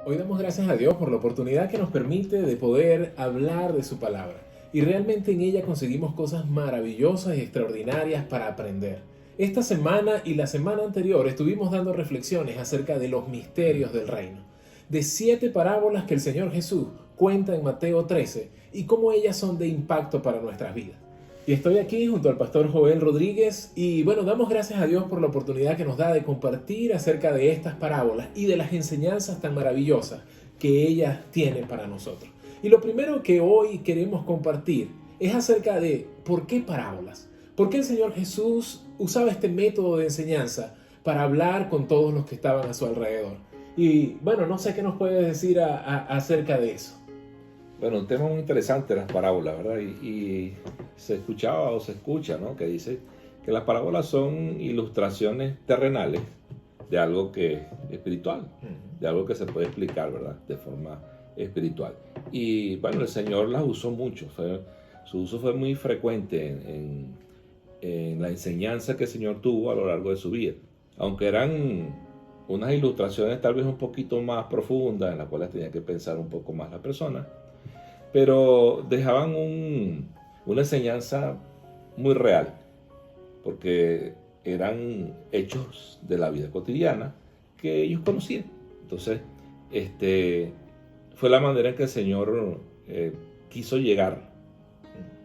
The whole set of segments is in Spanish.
Hoy damos gracias a Dios por la oportunidad que nos permite de poder hablar de su palabra. Y realmente en ella conseguimos cosas maravillosas y extraordinarias para aprender. Esta semana y la semana anterior estuvimos dando reflexiones acerca de los misterios del reino. De 7 parábolas que el Señor Jesús cuenta en Mateo 13 y cómo ellas son de impacto para nuestras vidas. Y estoy aquí junto al pastor Joel Rodríguez y bueno, damos gracias a Dios por la oportunidad que nos da de compartir acerca de estas parábolas y de las enseñanzas tan maravillosas que ellas tienen para nosotros. Y lo primero que hoy queremos compartir es acerca de por qué parábolas. ¿Por qué el Señor Jesús usaba este método de enseñanza para hablar con todos los que estaban a su alrededor? Y bueno, no sé qué nos puedes decir acerca de eso. Bueno, un tema muy interesante, las parábolas, ¿verdad? Y se escuchaba o se escucha, ¿no? Que dice que las parábolas son ilustraciones terrenales de algo que es espiritual, de algo que se puede explicar, ¿verdad? De forma espiritual. Y bueno, el Señor las usó mucho, su uso fue muy frecuente en la enseñanza que el Señor tuvo a lo largo de su vida. Aunque eran unas ilustraciones tal vez un poquito más profundas, en las cuales tenía que pensar un poco más la persona, pero dejaban una enseñanza muy real, porque eran hechos de la vida cotidiana que ellos conocían. Entonces, fue la manera en que el Señor quiso llegar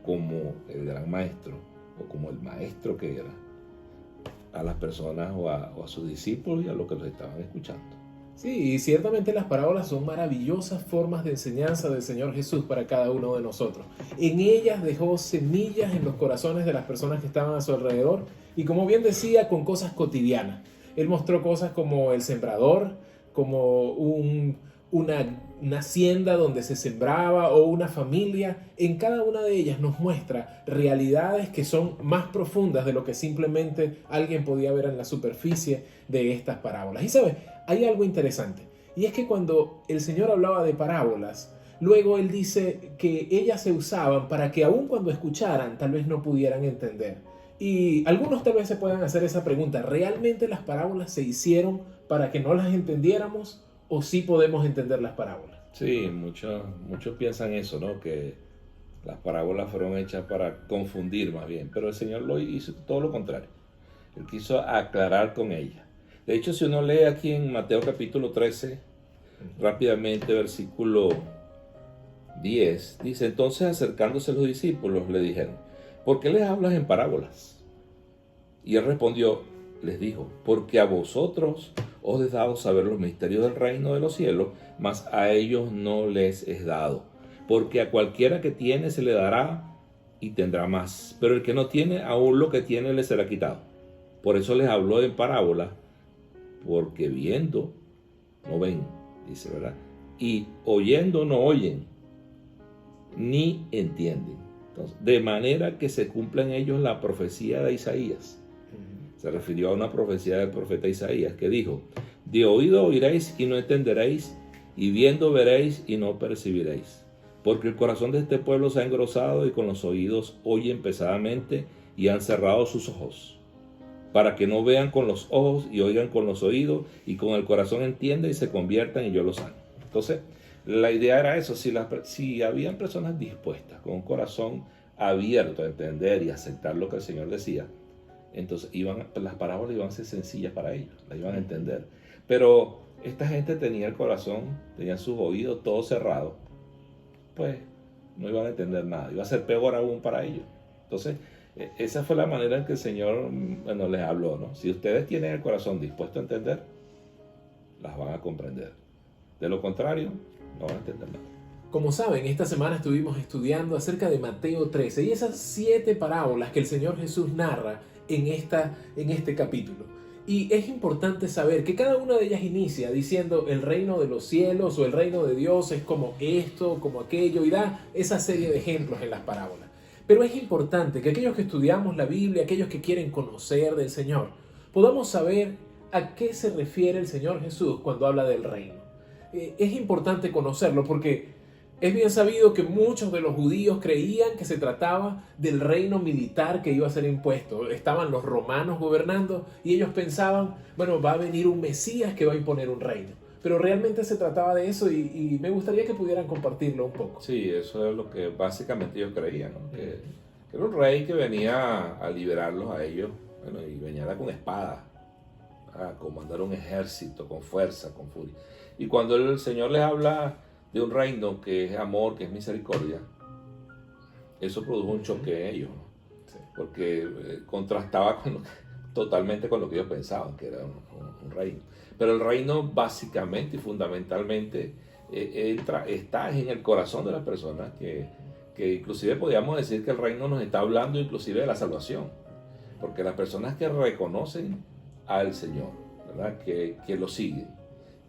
como el gran maestro, o como el maestro que era, a las personas o a sus discípulos y a los que los estaban escuchando. Sí, y ciertamente las parábolas son maravillosas formas de enseñanza del Señor Jesús para cada uno de nosotros. En ellas dejó semillas en los corazones de las personas que estaban a su alrededor y como bien decía, con cosas cotidianas. Él mostró cosas como el sembrador, como una hacienda donde se sembraba o una familia. En cada una de ellas nos muestra realidades que son más profundas de lo que simplemente alguien podía ver en la superficie de estas parábolas. Y sabes, hay algo interesante, y es que cuando el Señor hablaba de parábolas, luego Él dice que ellas se usaban para que aun cuando escucharan, tal vez no pudieran entender. Y algunos tal vez se puedan hacer esa pregunta, ¿realmente las parábolas se hicieron para que no las entendiéramos o sí podemos entender las parábolas? Sí, muchos piensan eso, ¿no? Que las parábolas fueron hechas para confundir más bien, pero el Señor lo hizo todo lo contrario. Él quiso aclarar con ellas. De hecho, si uno lee aquí en Mateo capítulo 13, rápidamente, versículo 10, dice: entonces acercándose los discípulos le dijeron, ¿por qué les hablas en parábolas? Y él respondió, les dijo, porque a vosotros os es dado saber los misterios del reino de los cielos, mas a ellos no les es dado. Porque a cualquiera que tiene se le dará y tendrá más, pero el que no tiene, aún lo que tiene le será quitado. Por eso les habló en parábolas, porque viendo no ven, dice, ¿verdad? Y oyendo no oyen, ni entienden. Entonces, de manera que se cumpla en ellos la profecía de Isaías. Se refirió a una profecía del profeta Isaías que dijo, de oído oiréis y no entenderéis, y viendo veréis y no percibiréis. Porque el corazón de este pueblo se ha engrosado y con los oídos oyen pesadamente y han cerrado sus ojos, para que no vean con los ojos y oigan con los oídos y con el corazón entiendan y se conviertan y yo los sane. Entonces, la idea era eso, si habían personas dispuestas, con un corazón abierto a entender y aceptar lo que el Señor decía, entonces las parábolas iban a ser sencillas para ellos, las iban a entender. Pero esta gente tenía el corazón, tenía sus oídos todos cerrados, pues no iban a entender nada, iba a ser peor aún para ellos. Entonces, esa fue la manera en que el Señor, bueno, les habló, ¿no? Si ustedes tienen el corazón dispuesto a entender, las van a comprender. De lo contrario, no van a entender nada. Como saben, esta semana estuvimos estudiando acerca de Mateo 13 y esas 7 parábolas que el Señor Jesús narra en este capítulo. Y es importante saber que cada una de ellas inicia diciendo el reino de los cielos o el reino de Dios es como esto, como aquello, y da esa serie de ejemplos en las parábolas. Pero es importante que aquellos que estudiamos la Biblia, aquellos que quieren conocer del Señor, podamos saber a qué se refiere el Señor Jesús cuando habla del reino. Es importante conocerlo porque es bien sabido que muchos de los judíos creían que se trataba del reino militar que iba a ser impuesto. Estaban los romanos gobernando y ellos pensaban, bueno, va a venir un Mesías que va a imponer un reino. pero realmente se trataba de eso y me gustaría que pudieran compartirlo un poco. Sí, eso es lo que básicamente ellos creían, ¿no? Que era un rey que venía a liberarlos a ellos, bueno, y venía con espada, a comandar un ejército con fuerza, con furia. Y cuando el Señor les habla de un reino que es amor, que es misericordia, eso produjo un choque en ellos, ¿no? Sí. Porque contrastaba totalmente con lo que ellos pensaban que era un reino. Pero el reino básicamente y fundamentalmente está en el corazón de las personas, que inclusive podríamos decir que el reino nos está hablando inclusive de la salvación, porque las personas que reconocen al Señor, ¿verdad? Que lo siguen,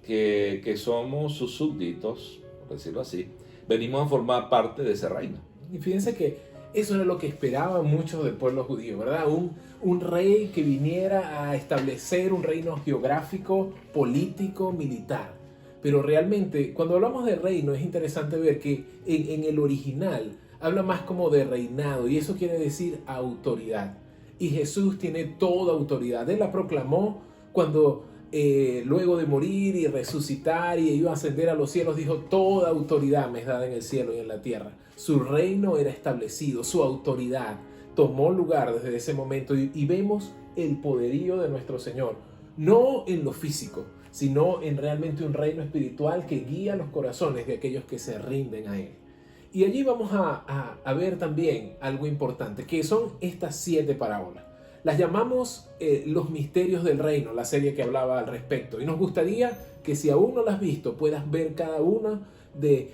que somos sus súbditos, por decirlo así, venimos a formar parte de ese reino. Y fíjense que eso era lo que esperaban muchos del pueblo judío, ¿verdad? Un rey que viniera a establecer un reino geográfico, político, militar. Pero realmente, cuando hablamos de reino, es interesante ver que en el original habla más como de reinado, y eso quiere decir autoridad. Y Jesús tiene toda autoridad. Él la proclamó cuando luego de morir y resucitar y iba a ascender a los cielos, dijo: toda autoridad me es dada en el cielo y en la tierra. Su reino era establecido, su autoridad tomó lugar desde ese momento, y vemos el poderío de nuestro Señor, no en lo físico, sino en realmente un reino espiritual que guía los corazones de aquellos que se rinden a Él. Y allí vamos a ver también algo importante, que son estas 7 parábolas. Las llamamos los misterios del reino, la serie que hablaba al respecto. Y nos gustaría que, si aún no las has visto, puedas ver cada una de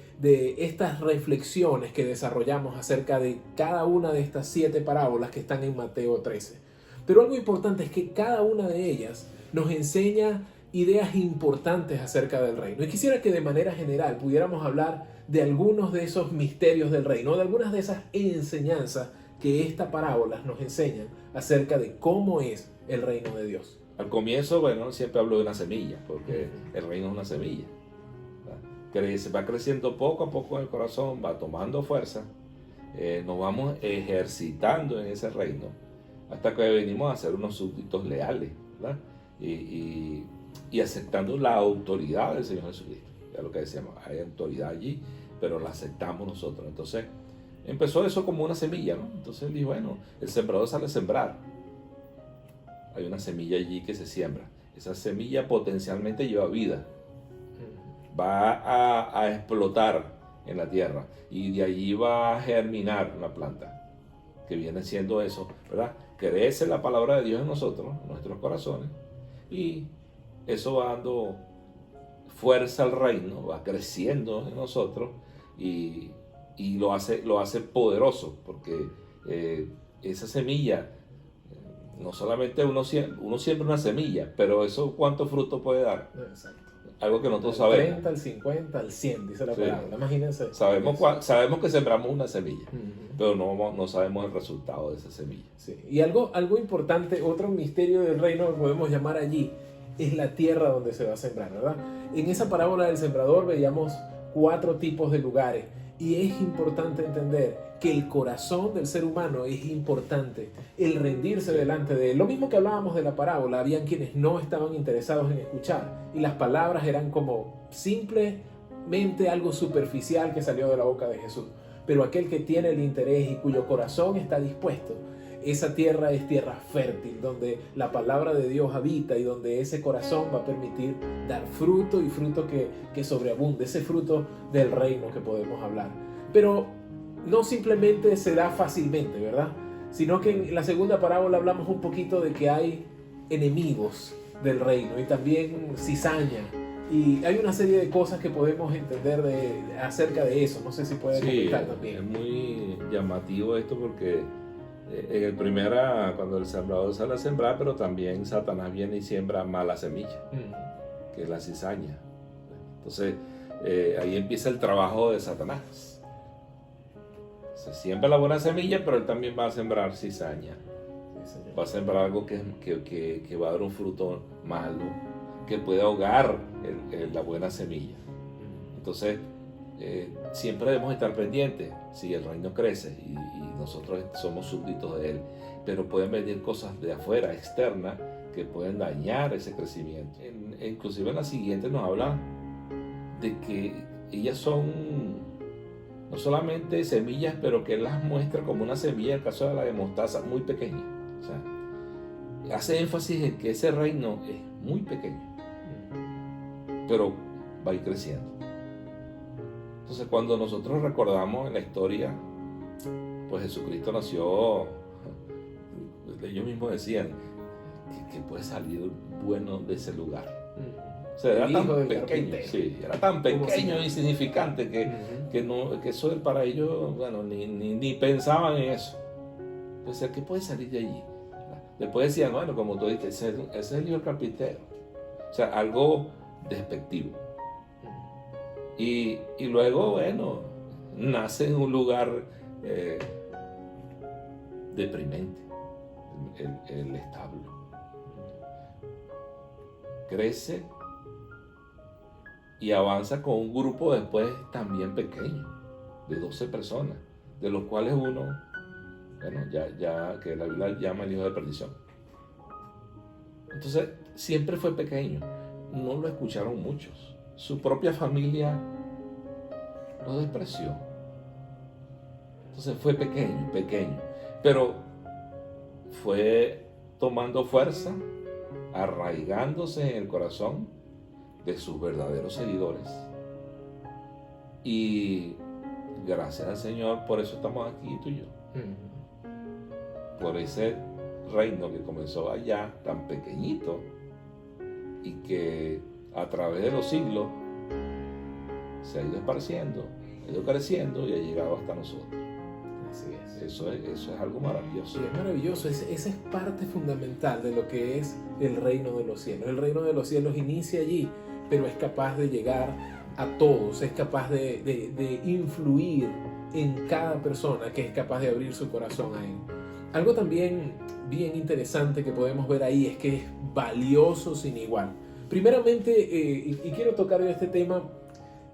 estas reflexiones que desarrollamos acerca de cada una de estas 7 parábolas que están en Mateo 13. Pero algo importante es que cada una de ellas nos enseña ideas importantes acerca del reino. Y quisiera que de manera general pudiéramos hablar de algunos de esos misterios del reino, de algunas de esas enseñanzas que estas parábolas nos enseñan acerca de cómo es el reino de Dios. Al comienzo, bueno, siempre hablo de una semilla, porque el reino es una semilla. Crece, va creciendo poco a poco en el corazón, va tomando fuerza, nos vamos ejercitando en ese reino, hasta que venimos a ser unos súbditos leales, ¿verdad? Y aceptando la autoridad del Señor Jesucristo. Ya lo que decíamos, hay autoridad allí, pero la aceptamos nosotros. Entonces, empezó eso como una semilla, ¿no? Entonces él dijo: bueno, el sembrador sale a sembrar. Hay una semilla allí que se siembra. Esa semilla potencialmente lleva vida. Va a explotar en la tierra, y de allí va a germinar una planta, que viene siendo eso, ¿verdad? Crece la palabra de Dios en nosotros, en nuestros corazones, y eso va dando fuerza al reino, va creciendo en nosotros, y lo hace poderoso, porque esa semilla, no solamente uno siembra una semilla, pero eso, ¿cuánto fruto puede dar? Exacto. Algo que nosotros Al sabemos. 30, al 50, al 100, dice la palabra. Imagínense. Sabemos que sembramos una semilla, Uh-huh. pero no sabemos el resultado de esa semilla. Sí. Y algo importante, otro misterio del reino que podemos llamar allí, es la tierra donde se va a sembrar, ¿verdad? En esa parábola del sembrador veíamos 4 tipos de lugares, y es importante entender que el corazón del ser humano es importante, el rendirse delante de él. Lo mismo que hablábamos de la parábola, habían quienes no estaban interesados en escuchar, y las palabras eran como simplemente algo superficial que salió de la boca de Jesús. Pero aquel que tiene el interés y cuyo corazón está dispuesto, esa tierra es tierra fértil, donde la palabra de Dios habita, y donde ese corazón va a permitir dar fruto, y fruto que sobreabunde, ese fruto del reino que podemos hablar. Pero no simplemente se da fácilmente, ¿verdad? Sino que en la segunda parábola hablamos un poquito de que hay enemigos del reino, y también cizaña. Y hay una serie de cosas que podemos entender acerca de eso. No sé si pueden comentar también. Es muy llamativo esto, porque en el primera, cuando el sembrador sale a sembrar, pero también Satanás viene y siembra mala semilla, que es la cizaña. Entonces, ahí empieza el trabajo de Satanás. Se siembra la buena semilla, pero él también va a sembrar cizaña. Sí, va a sembrar algo que va a dar un fruto malo, que puede ahogar la buena semilla. Entonces, siempre debemos estar pendientes. Si el reino crece y nosotros somos súbditos de él, pero pueden venir cosas de afuera, externas, que pueden dañar ese crecimiento. Inclusive en la siguiente nos habla de que ellas son no solamente semillas, pero que él las muestra como una semilla, en el caso de la de mostaza, muy pequeña. O sea, hace énfasis en que ese reino es muy pequeño, pero va a ir creciendo. Entonces, cuando nosotros recordamos en la historia, pues Jesucristo nació, ellos mismos decían que puede salir bueno de ese lugar. O sea, era tan pequeño, sí, era tan pequeño e insignificante que eso para ellos, bueno, ni pensaban en eso. Entonces, ¿qué puede salir de allí? Después decían, bueno, como tú dices, ese es el hijo del carpintero. O sea, algo despectivo. Y luego, bueno, nace en un lugar deprimente, el establo. Crece y avanza con un grupo después también pequeño, de 12 personas, de los cuales uno, bueno, ya que la Biblia llama el hijo de perdición. Entonces, siempre fue pequeño, no lo escucharon muchos. Su propia familia lo despreció. Entonces fue pequeño, pero fue tomando fuerza, arraigándose en el corazón de sus verdaderos seguidores. Y gracias al Señor, por eso estamos aquí tú y yo. Por ese reino que comenzó allá, tan pequeñito, y que a través de los siglos se ha ido esparciendo, ha ido creciendo y ha llegado hasta nosotros. Así es. Eso es algo maravilloso. Y es maravilloso, esa es parte fundamental de lo que es el reino de los cielos. El reino de los cielos inicia allí, pero es capaz de llegar a todos, es capaz de influir en cada persona que es capaz de abrir su corazón a él. Algo también bien interesante que podemos ver ahí es que es valioso sin igual. Primeramente, y quiero tocar este tema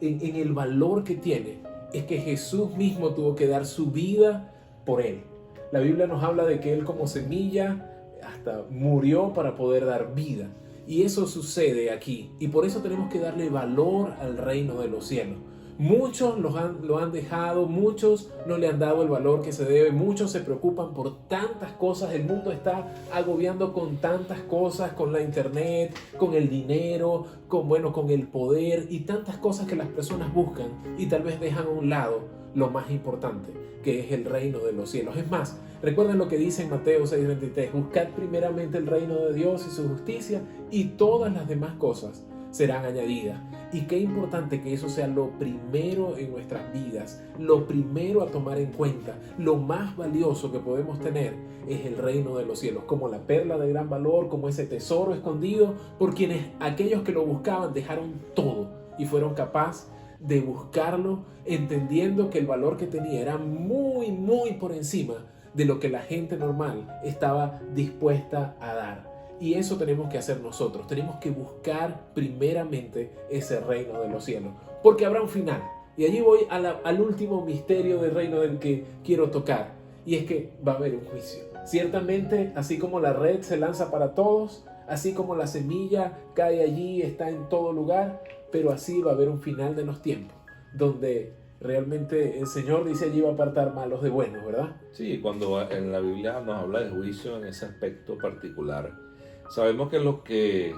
en el valor que tiene, es que Jesús mismo tuvo que dar su vida por él. La Biblia nos habla de que él como semilla hasta murió para poder dar vida. Y eso sucede aquí. Y por eso tenemos que darle valor al reino de los cielos. Muchos lo han dejado, muchos no le han dado el valor que se debe, muchos se preocupan por tantas cosas, el mundo está agobiando con tantas cosas, con la internet, con el dinero, con el poder y tantas cosas que las personas buscan y tal vez dejan a un lado lo más importante, que es el reino de los cielos. Es más, recuerden lo que dice en Mateo 6:23, buscad primeramente el reino de Dios y su justicia y todas las demás cosas serán añadidas. Y qué importante que eso sea lo primero en nuestras vidas, lo primero a tomar en cuenta, lo más valioso que podemos tener es el reino de los cielos, como la perla de gran valor, como ese tesoro escondido por quienes aquellos que lo buscaban dejaron todo y fueron capaces de buscarlo, entendiendo que el valor que tenía era muy, muy por encima de lo que la gente normal estaba dispuesta a dar. Y eso tenemos que hacer nosotros. Tenemos que buscar primeramente ese reino de los cielos. Porque habrá un final. Y allí voy al último misterio del reino del que quiero tocar. Y es que va a haber un juicio. Ciertamente, así como la red se lanza para todos, así como la semilla cae allí, está en todo lugar, pero así va a haber un final de los tiempos. Donde realmente el Señor dice allí va a apartar malos de buenos, ¿verdad? Sí, cuando en la Biblia nos habla de juicio en ese aspecto particular, sabemos que los que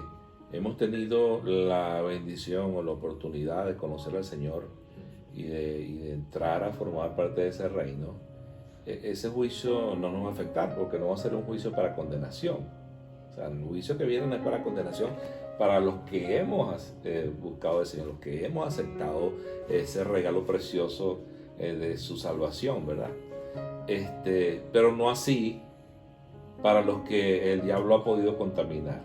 hemos tenido la bendición o la oportunidad de conocer al Señor y de entrar a formar parte de ese reino, ese juicio no nos va a afectar porque no va a ser un juicio para condenación. O sea, el juicio que viene no es para condenación para los que hemos buscado al Señor, los que hemos aceptado ese regalo precioso de su salvación, ¿verdad? Pero no así para los que el diablo ha podido contaminar,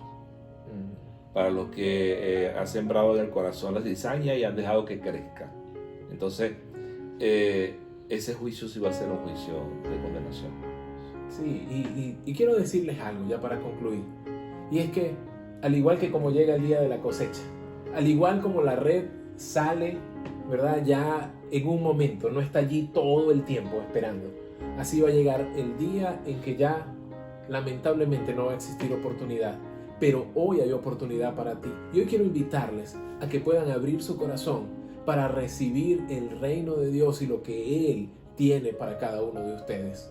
para los que ha sembrado en el corazón la cizaña y han dejado que crezca. Entonces, ese juicio sí va a ser un juicio de condenación. Sí, y quiero decirles algo ya para concluir. Y es que, al igual que como llega el día de la cosecha, al igual como la red sale, ¿verdad? Ya en un momento, no está allí todo el tiempo esperando. Así va a llegar el día en que ya lamentablemente no va a existir oportunidad pero hoy hay oportunidad para ti. Y hoy quiero invitarles a que puedan abrir su corazón para recibir el reino de Dios y lo que Él tiene para cada uno de ustedes.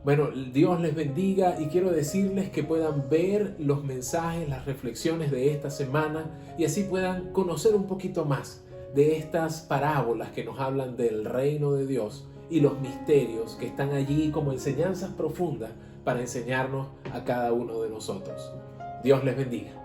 Bueno, Dios les bendiga y quiero decirles que puedan ver los mensajes, las reflexiones de esta semana y así puedan conocer un poquito más de estas parábolas que nos hablan del reino de Dios y los misterios que están allí como enseñanzas profundas para enseñarnos a cada uno de nosotros. Dios les bendiga.